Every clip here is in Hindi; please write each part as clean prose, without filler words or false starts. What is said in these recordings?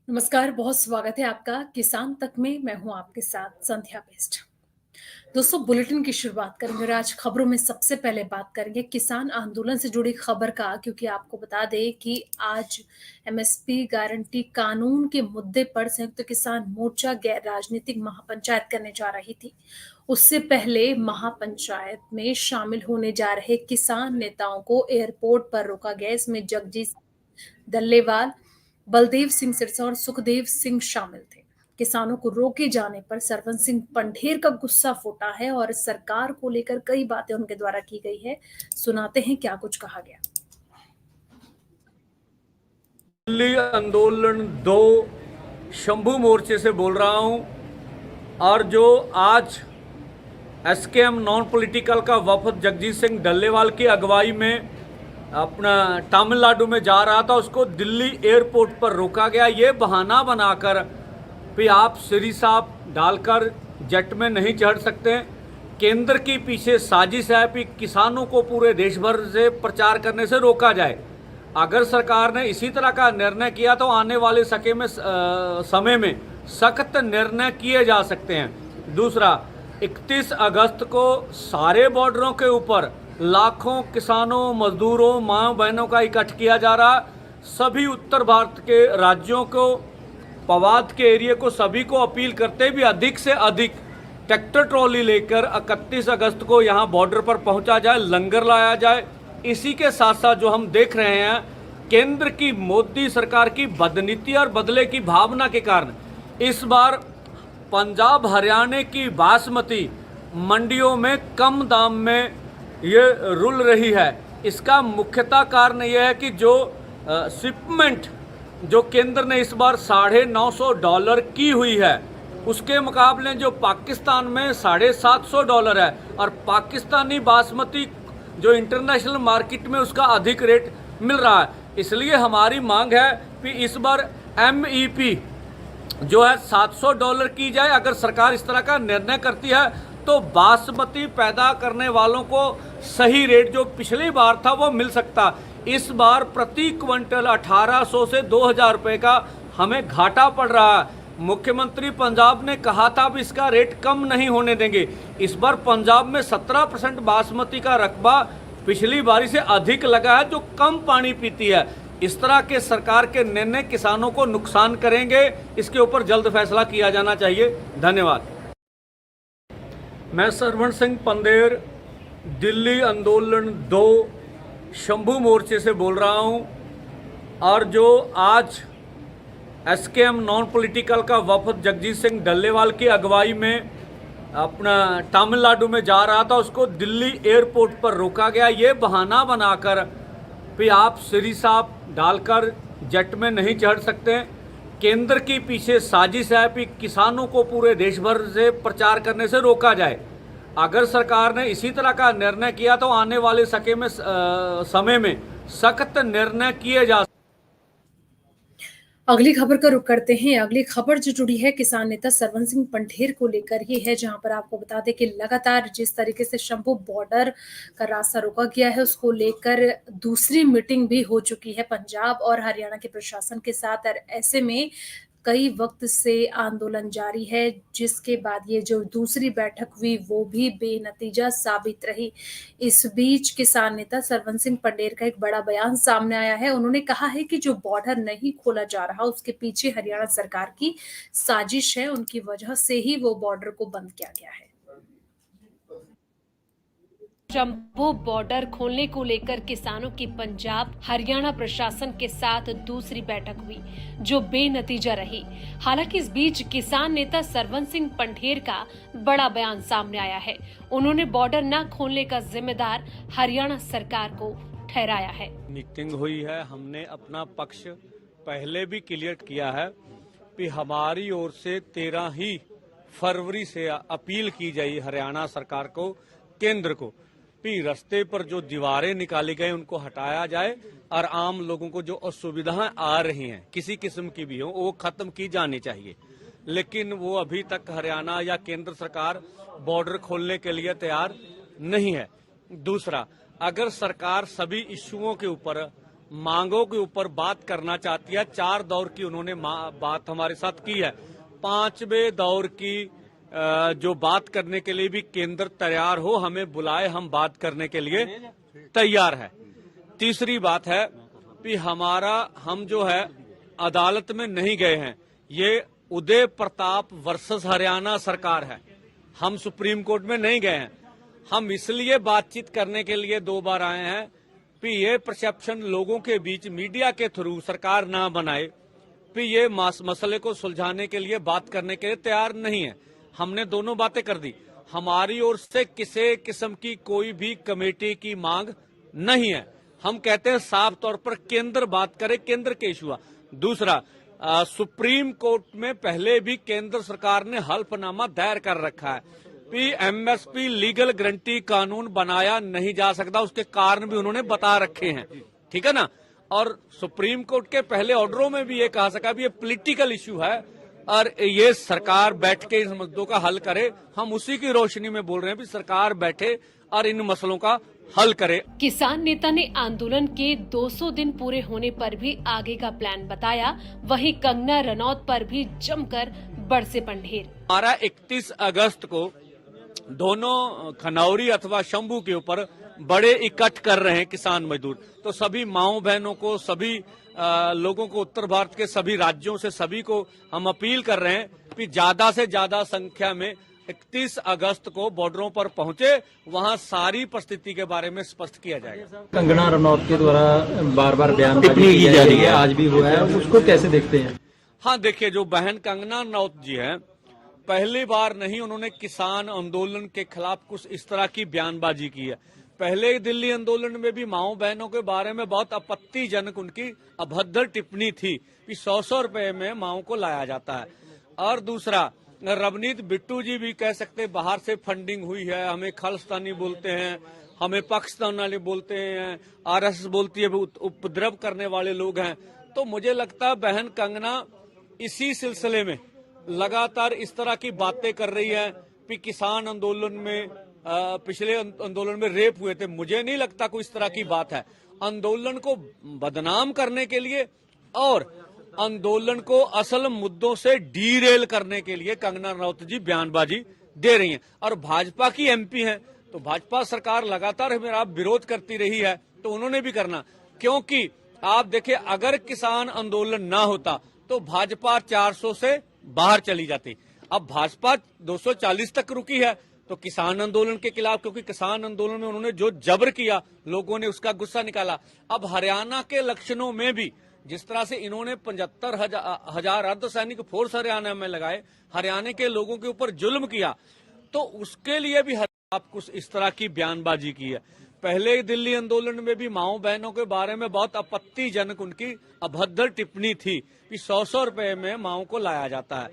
नमस्कार, बहुत स्वागत है आपका किसान तक में। मैं हूं आपके साथ संध्या बेस्ट। दोस्तों, बुलेटिन की शुरुआत करेंगे और आज खबरों में सबसे पहले बात करेंगे किसान आंदोलन से जुड़ी खबर का, क्योंकि आपको बता दें कि आज एमएसपी गारंटी कानून के मुद्दे पर संयुक्त किसान मोर्चा गैर राजनीतिक महापंचायत करने जा रही थी। उससे पहले महापंचायत में शामिल होने जा रहे किसान नेताओं को एयरपोर्ट पर रोका गया। इसमें जगजीत दल्लेवाल, बलदेव सिंह सिरसा और सुखदेव सिंह शामिल थे। किसानों को रोके जाने पर सरवन सिंह पंढेर का गुस्सा फूटा है और सरकार को लेकर कई बातें उनके द्वारा की गई है। सुनाते हैं क्या कुछ कहा गया। दिल्ली आंदोलन 2 शंभू मोर्चे से बोल रहा हूं। और जो आज एसकेएम नॉन पॉलिटिकल का वफद जगजीत सिंह डल्लेवाल की अगुवाई में अपना तमिलनाडु में जा रहा था, उसको दिल्ली एयरपोर्ट पर रोका गया। ये बहाना बनाकर भी आप श्री साहब डालकर जेट में नहीं चढ़ सकते। केंद्र की पीछे साजिश है कि किसानों को पूरे देश भर से प्रचार करने से रोका जाए। अगर सरकार ने इसी तरह का निर्णय किया तो आने वाले समय में सख्त निर्णय किए जा सकते हैं। दूसरा, 31 अगस्त को सारे बॉर्डरों के ऊपर लाखों किसानों, मजदूरों, माँ बहनों का इकट्ठ किया जा रहा। सभी उत्तर भारत के राज्यों को, पवाद के एरिया को, सभी को अपील करते भी अधिक से अधिक ट्रैक्टर ट्रॉली लेकर 31 अगस्त को यहाँ बॉर्डर पर पहुँचा जाए, लंगर लाया जाए। इसी के साथ साथ जो हम देख रहे हैं, केंद्र की मोदी सरकार की बदनीति और बदले की भावना के कारण इस बार पंजाब हरियाणा की बासमती मंडियों में कम दाम में ये रुल रही है। इसका मुख्यतः कारण यह है कि जो शिपमेंट जो केंद्र ने इस बार $950 की हुई है, उसके मुकाबले जो पाकिस्तान में $750 है, और पाकिस्तानी बासमती जो इंटरनेशनल मार्केट में उसका अधिक रेट मिल रहा है। इसलिए हमारी मांग है कि इस बार MEP जो है $700 की जाए। अगर सरकार इस तरह का निर्णय करती है तो बासमती पैदा करने वालों को सही रेट जो पिछली बार था वो मिल सकता। इस बार प्रति क्विंटल 1800 से 2000 रुपये का हमें घाटा पड़ रहा है। मुख्यमंत्री पंजाब ने कहा था अब इसका रेट कम नहीं होने देंगे। इस बार पंजाब में 17% बासमती का रकबा पिछली बारी से अधिक लगा है, जो कम पानी पीती है। इस तरह के सरकार के निर्णय किसानों को नुकसान करेंगे। इसके ऊपर जल्द फैसला किया जाना चाहिए। धन्यवाद। मैं सरवन सिंह पंढेर, दिल्ली आंदोलन 2 शंभू मोर्चे से बोल रहा हूं। और जो आज एसकेएम नॉन पॉलिटिकल का वफद जगजीत सिंह डल्लेवाल की अगुवाई में अपना तमिलनाडु में जा रहा था, उसको दिल्ली एयरपोर्ट पर रोका गया। ये बहाना बनाकर भी आप श्री साहब डालकर जेट में नहीं चढ़ सकते। केंद्र की पीछे साजिश है कि किसानों को पूरे देश भर से प्रचार करने से रोका जाए। अगर सरकार ने इसी तरह का निर्णय किया तो आने वाले समय में सख्त निर्णय किए जा। अगली खबर का रुख करते हैं। अगली खबर जो जुड़ी है किसान नेता सरवन सिंह पंढेर को लेकर ही है, जहां पर आपको बता दें कि लगातार जिस तरीके से शंभू बॉर्डर का रास्ता रोका गया है, उसको लेकर दूसरी मीटिंग भी हो चुकी है पंजाब और हरियाणा के प्रशासन के साथ। और ऐसे में कई वक्त से आंदोलन जारी है, जिसके बाद ये जो दूसरी बैठक हुई वो भी बेनतीजा साबित रही। इस बीच किसान नेता सरवन सिंह पंढेर का एक बड़ा बयान सामने आया है। उन्होंने कहा है कि जो बॉर्डर नहीं खोला जा रहा, उसके पीछे हरियाणा सरकार की साजिश है। उनकी वजह से ही वो बॉर्डर को बंद किया गया है। शंभू बॉर्डर खोलने को लेकर किसानों की पंजाब हरियाणा प्रशासन के साथ दूसरी बैठक हुई, जो बेनतीजा रही। हालांकि इस बीच किसान नेता सरवन सिंह पंढेर का बड़ा बयान सामने आया है। उन्होंने बॉर्डर न खोलने का जिम्मेदार हरियाणा सरकार को ठहराया है। मीटिंग हुई है, हमने अपना पक्ष पहले भी क्लियर किया है कि हमारी ओर से 13 ही फरवरी से अपील की जाए हरियाणा सरकार को, केंद्र को, कि रास्ते पर जो दीवारें निकाली गई उनको हटाया जाए और आम लोगों को जो असुविधाएं आ रही हैं किसी किस्म की भी हो वो खत्म की जानी चाहिए। लेकिन वो अभी तक हरियाणा या केंद्र सरकार बॉर्डर खोलने के लिए तैयार नहीं है। दूसरा, अगर सरकार सभी इश्यूओं के ऊपर मांगों के ऊपर बात करना चाहती है। 4 दौर की उन्होंने बात हमारे साथ की है। 5वें दौर की जो बात करने के लिए भी केंद्र तैयार हो, हमें बुलाए, हम बात करने के लिए तैयार है। तीसरी बात है कि हम जो है अदालत में नहीं गए हैं। ये उदय प्रताप वर्सेस हरियाणा सरकार है, हम सुप्रीम कोर्ट में नहीं गए हैं। हम इसलिए बातचीत करने के लिए 2 बार आए हैं कि ये परसेप्शन लोगों के बीच मीडिया के थ्रू सरकार ना बनाए कि ये मसले को सुलझाने के लिए बात करने के लिए तैयार नहीं है। हमने दोनों बातें कर दी। हमारी ओर से किसी किस्म की कोई भी कमेटी की मांग नहीं है। हम कहते हैं साफ तौर पर केंद्र बात करे, केंद्र के इशू। दूसरा, सुप्रीम कोर्ट में पहले भी केंद्र सरकार ने हल्फनामा दायर कर रखा है कि एमएसपी लीगल गारंटी कानून बनाया नहीं जा सकता, उसके कारण भी उन्होंने बता रखे हैं, ठीक है ना। और सुप्रीम कोर्ट के पहले ऑर्डरों में भी ये कहा सका भी ये पॉलिटिकल इशू है और ये सरकार बैठ के इस मुद्दों का हल करे। हम उसी की रोशनी में बोल रहे हैं भी सरकार बैठे और इन मसलों का हल करे। किसान नेता ने आंदोलन के 200 दिन पूरे होने पर भी आगे का प्लान बताया। वहीं कंगना रनौत पर भी जमकर बरसे पंढेर। हमारा 31 अगस्त को दोनों खनौरी अथवा शंभू के ऊपर बड़े इकट्ठ कर रहे हैं किसान मजदूर। तो सभी माओ बहनों को, सभी लोगों को, उत्तर भारत के सभी राज्यों से सभी को हम अपील कर रहे हैं कि ज्यादा से ज्यादा संख्या में 31 अगस्त को बॉर्डरों पर पहुंचे, वहां सारी परिस्थिति के बारे में स्पष्ट किया जाएगा। कंगना रनौत के द्वारा बार बार बयानबाजी की जा रही है, आज भी हुआ है, उसको कैसे देखते हैं? हाँ, देखिए, जो बहन कंगना रनौत जी हैं, पहली बार नहीं उन्होंने किसान आंदोलन के खिलाफ कुछ इस तरह की बयानबाजी की है। पहले दिल्ली आंदोलन में भी माओ बहनों के बारे में बहुत आपत्तिजनक उनकी अभद्र टिप्पणी थी कि 100 रुपए में माओ को लाया जाता है। और दूसरा, रवनीत बिट्टू जी भी कह सकते बाहर से फंडिंग हुई है, हमें खालिस्तानी बोलते हैं, हमें पाकिस्तानी बोलते हैं, आरएसएस बोलती है, उपद्रव करने वाले लोग हैं। तो मुझे लगता है बहन कंगना इसी सिलसिले में लगातार इस तरह की बातें कर रही है कि किसान आंदोलन में, पिछले आंदोलन में रेप हुए थे। मुझे नहीं लगता कोई इस तरह की बात है। आंदोलन को बदनाम करने के लिए और आंदोलन को असल मुद्दों से डीरेल करने के लिए कंगना रनौत जी बयानबाजी दे रही हैं। और भाजपा की एमपी हैं, तो भाजपा सरकार लगातार मेरा विरोध करती रही है, तो उन्होंने भी करना। क्योंकि आप देखिए, अगर किसान आंदोलन ना होता तो भाजपा 400 से बाहर चली जाती। अब भाजपा 240 तक रुकी है, तो किसान आंदोलन के खिलाफ, क्योंकि किसान आंदोलन में उन्होंने जो जबर किया, लोगों ने उसका गुस्सा निकाला। अब हरियाणा के इलेक्शनों में भी जिस तरह से इन्होंने 75,000 अर्धसैनिक फोर्स हरियाणा में लगाए, हरियाणा के लोगों के ऊपर जुल्म किया, तो उसके लिए भी आप कुछ इस तरह की बयानबाजी की है। पहले दिल्ली आंदोलन में भी माओ बहनों के बारे में बहुत आपत्तिजनक उनकी अभद्र टिप्पणी थी कि 100 रुपए में माओ को लाया जाता है।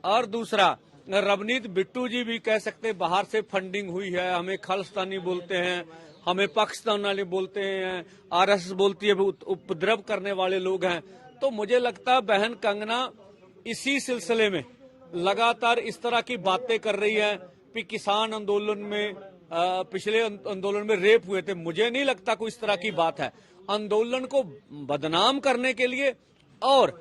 और दूसरा, रवनीत बिट्टू जी भी कह सकते बाहर से फंडिंग हुई है, हमें खालिस्तानी बोलते हैं, हमें पाकिस्तानी बोलते हैं, आरएसएस बोलती है, उपद्रव करने वाले लोग हैं। तो मुझे लगता है बहन कंगना इसी सिलसिले में लगातार इस तरह की बातें कर रही है कि किसान आंदोलन में, पिछले आंदोलन में रेप हुए थे। मुझे नहीं लगता कोई इस तरह की बात है। आंदोलन को बदनाम करने के लिए और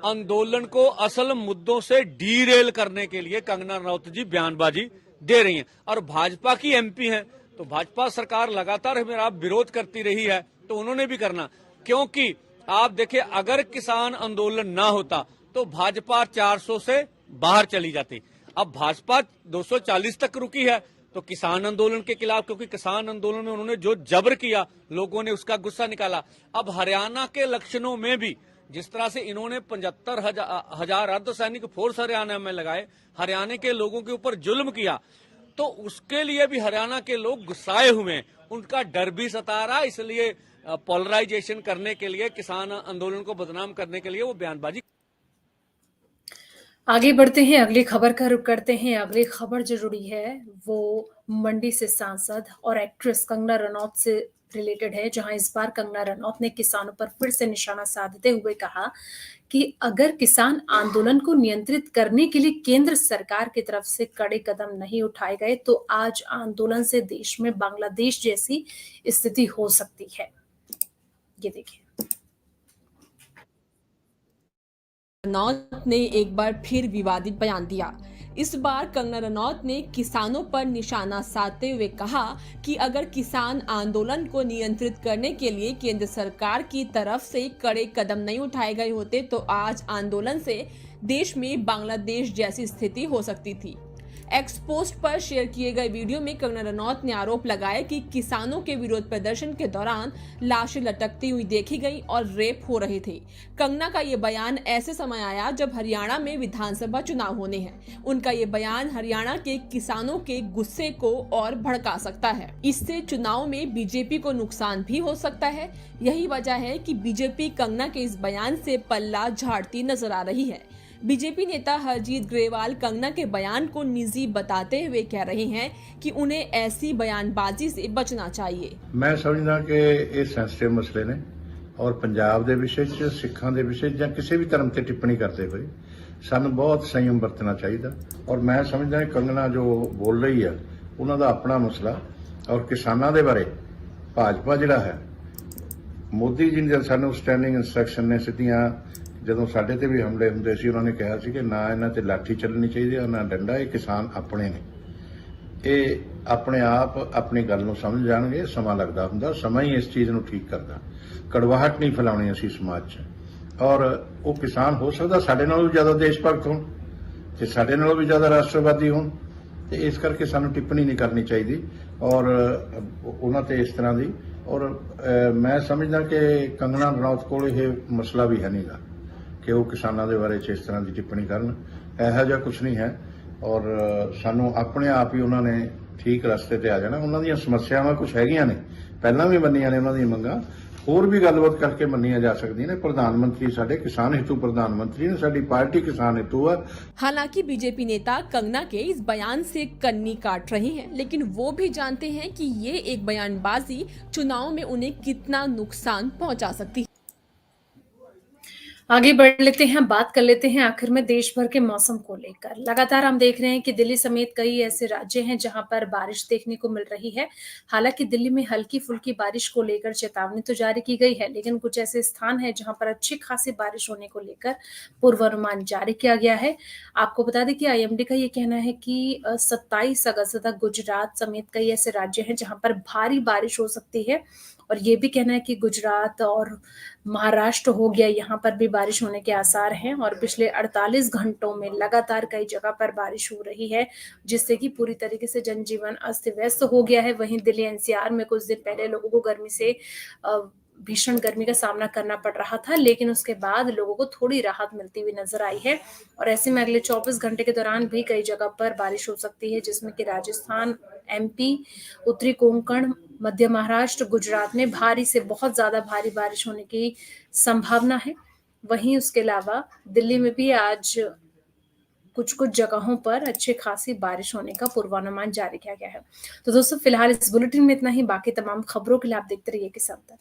आंदोलन को असल मुद्दों से डीरेल करने के लिए कंगना रनौत जी बयानबाजी दे रही हैं। और भाजपा की एमपी हैं, तो भाजपा सरकार लगातार मेरा विरोध करती रही है, तो उन्होंने भी करना। क्योंकि आप देखिए, अगर किसान आंदोलन ना होता तो भाजपा 400 से बाहर चली जाती। अब भाजपा 240 तक रुकी है, तो किसान आंदोलन के खिलाफ, क्योंकि किसान आंदोलन में उन्होंने जो जबर किया, लोगों ने उसका गुस्सा निकाला। अब हरियाणा के इलेक्शनों में भी जिस तरह से इन्होंने 75,000 अर्धसैनिक फोर्स हरियाणा में लगाए, हरियाणा के लोगों के ऊपर जुल्म किया, तो उसके लिए भी हरियाणा के लोग गुस्साए हुए हैं, उनका डर भी सता रहा। इसलिए पोलराइजेशन करने के लिए, किसान आंदोलन को बदनाम करने के लिए वो बयानबाजी। आगे बढ़ते हैं, अगली खबर का रुख करते हैं। अगली खबर जो जुड़ी है वो मंडी से सांसद और एक्ट्रेस कंगना रनौत से रिलेटेड है, जहां इस बार कंगना रनौत ने किसानों पर फिर से निशाना साधते हुए कहा कि अगर किसान आंदोलन को नियंत्रित करने के लिए केंद्र सरकार की तरफ से कड़े कदम नहीं उठाए गए तो आज आंदोलन से देश में बांग्लादेश जैसी स्थिति हो सकती है। ये देखिए। रनौत ने एक बार फिर विवादित बयान दिया। इस बार कंगना रनौत ने किसानों पर निशाना साधते हुए कहा कि अगर किसान आंदोलन को नियंत्रित करने के लिए केंद्र सरकार की तरफ से कड़े कदम नहीं उठाए गए होते तो आज आंदोलन से देश में बांग्लादेश जैसी स्थिति हो सकती थी। एक्स पोस्ट पर शेयर किए गए वीडियो में कंगना रनौत ने आरोप लगाया कि किसानों के विरोध प्रदर्शन के दौरान लाशें लटकती हुई देखी गई और रेप हो रहे थे। कंगना का ये बयान ऐसे समय आया जब हरियाणा में विधानसभा चुनाव होने हैं। उनका ये बयान हरियाणा के किसानों के गुस्से को और भड़का सकता है। इससे चुनाव में बीजेपी को नुकसान भी हो सकता है। यही वजह है कि बीजेपी कंगना के इस बयान से पल्ला झाड़ती नजर आ रही है। बीजेपी नेता हरजीत ग्रेवाल कंगना के बयान को निजी बताते हुए कह रहे हैं कि उन्हें ऐसी बयानबाजी से बचना चाहिए। मैं समझदा कि ये सेंसिटिव मसले ने और पंजाब ਦੇ ਵਿਸ਼ੇ 'ਚ ਸਿੱਖਾਂ ਦੇ ਵਿਸ਼ੇ ਜਾਂ ਕਿਸੇ ਵੀ ਧਰਮ ਤੇ ਟਿੱਪਣੀ ਕਰਦੇ ਹੋਏ ਸਾਨੂੰ ਬਹੁਤ ਸੰयम ਵਰਤਣਾ ਚਾਹੀਦਾ ਔਰ ਮੈਂ ਸਮਝਦਾ ਕਿ ਕੰਗਨਾ ਜੋ ਬੋਲ ਰਹੀ ਹੈ ਉਹਨਾਂ ਦਾ ਆਪਣਾ ਮਸਲਾ ਔਰ ਕਿਸਾਨਾਂ ਦੇ ਬਾਰੇ ਭਾਜਪਾ ਜਿਹੜਾ ਹੈ ਮੋਦੀ ਜੀ ਨੇ ਸਾਨੂੰ ਸਟੈਂਡਿੰਗ ਇੰਸਟਰਕਸ਼ਨ ਨੇ ਸਿੱਧੀਆਂ ਜਦੋਂ ਸਾਡੇ ਤੇ ਵੀ ਹਮਲੇ ਹੁੰਦੇ ਸੀ ਉਹਨਾਂ ਨੇ ਕਿਹਾ ਸੀ ਕਿ ਨਾ ਇਹਨਾਂ ਤੇ ਲਾਠੀ ਚੱਲਣੀ ਚਾਹੀਦੀ ਹੈ ਨਾ ਡੰਡਾ। ਇਹ ਕਿਸਾਨ ਆਪਣੇ ਨੇ, ਇਹ ਆਪਣੇ ਆਪ ਆਪਣੀ ਗੱਲ ਨੂੰ ਸਮਝ ਜਾਣਗੇ। ਸਮਾਂ ਲੱਗਦਾ ਹੁੰਦਾ, ਸਮਾਂ ਹੀ ਇਸ ਚੀਜ਼ ਨੂੰ ਠੀਕ ਕਰਦਾ। ਕੜਵਾਹਟ ਨਹੀਂ ਫੈਲਾਉਣੀ ਅਸੀਂ ਸਮਾਜ 'ਚ ਔਰ ਉਹ ਕਿਸਾਨ ਹੋ ਸਕਦਾ ਸਾਡੇ ਨਾਲੋਂ ਵੀ ਜ਼ਿਆਦਾ ਦੇਸ਼ ਭਗਤ ਹੋਣ ਤੇ ਸਾਡੇ ਨਾਲੋਂ ਵੀ ਜ਼ਿਆਦਾ ਰਾਸ਼ਟਰਵਾਦੀ ਹੋਣ ਤੇ ਇਸ ਕਰਕੇ ਸਾਨੂੰ ਟਿੱਪਣੀ ਨਹੀਂ ਕਰਨੀ ਚਾਹੀਦੀ ਔਰ ਉਹਨਾਂ ਤੇ ਇਸ ਤਰ੍ਹਾਂ ਦੀ। ਔਰ ਮੈਂ ਸਮਝਦਾ ਕਿ ਕੰਗਨਾ ਰਣੌਤ ਕੋਲ ਇਹ ਮਸਲਾ ਵੀ ਹੈ ਨਹੀਂਗਾ ਕਿ ਉਹ ਕਿਸਾਨਾਂ ਦੇ ਬਾਰੇ 'ਚ ਇਸ ਤਰ੍ਹਾਂ ਦੀ ਟਿੱਪਣੀ ਕਰਨ। ਇਹੋ ਜਿਹਾ ਕੁਝ ਨਹੀਂ ਹੈ ਔਰ ਸਾਨੂੰ ਆਪਣੇ ਆਪ ਹੀ ਉਹਨਾਂ ਨੇ ਠੀਕ ਰਸਤੇ ਤੇ ਆ ਜਾਣਾ। ਉਹਨਾਂ ਦੀਆਂ ਸਮੱਸਿਆਵਾਂ ਕੁਝ ਹੈਗੀਆਂ ਨੇ, ਪਹਿਲਾਂ ਵੀ ਮੰਨੀਆਂ ਨੇ ਉਹਨਾਂ ਦੀਆਂ ਮੰਗਾਂ, ਹੋਰ ਵੀ ਗੱਲਬਾਤ ਕਰਕੇ ਮੰਨੀਆਂ ਜਾ ਸਕਦੀਆਂ ਨੇ। ਪ੍ਰਧਾਨ ਮੰਤਰੀ ਸਾਡੇ किसान हेतु प्रधानमंत्री ने, साडी पार्टी किसान हेतु है। हालांकि बीजेपी नेता कंगना के इस बयान से कन्नी काट रहे हैं, लेकिन वो भी जानते हैं कि ये एक बयानबाजी चुनाव में उन्हें कितना नुकसान पहुंचा सकती है। आगे बढ़ लेते हैं, बात कर लेते हैं आखिर में देश भर के मौसम को लेकर। लगातार हम देख रहे हैं कि दिल्ली समेत कई ऐसे राज्य हैं जहां पर बारिश देखने को मिल रही है। हालांकि दिल्ली में हल्की फुल्की बारिश को लेकर चेतावनी तो जारी की गई है, लेकिन कुछ ऐसे स्थान हैं जहां पर अच्छी खासी बारिश होने को लेकर पूर्वानुमान जारी किया गया है। आपको बता दें कि आईएमडी का ये कहना है कि 27 अगस्त तक गुजरात समेत कई ऐसे राज्य हैं जहां पर भारी बारिश हो सकती है और ये भी कहना है कि गुजरात और महाराष्ट्र हो गया, यहाँ पर भी बारिश होने के आसार हैं और पिछले 48 घंटों में लगातार कई जगह पर बारिश हो रही है, जिससे कि पूरी तरीके से जनजीवन अस्त व्यस्त हो गया है। वहीं दिल्ली एनसीआर में कुछ दिन पहले लोगों को गर्मी से भीषण गर्मी का सामना करना पड़ रहा था, लेकिन उसके बाद लोगों को थोड़ी राहत मिलती हुई नजर आई है और ऐसे में अगले 24 घंटे के दौरान भी कई जगह पर बारिश हो सकती है, जिसमें कि राजस्थान, एमपी, उत्तरी कोंकण, मध्य महाराष्ट्र, गुजरात में भारी से बहुत ज्यादा भारी बारिश होने की संभावना है। वहीं उसके अलावा दिल्ली में भी आज कुछ कुछ जगहों पर अच्छी खासी बारिश होने का पूर्वानुमान जारी किया गया है। तो दोस्तों फिलहाल इस बुलेटिन में इतना ही। बाकी तमाम खबरों के लिए आप देखते रहिए किसान तक।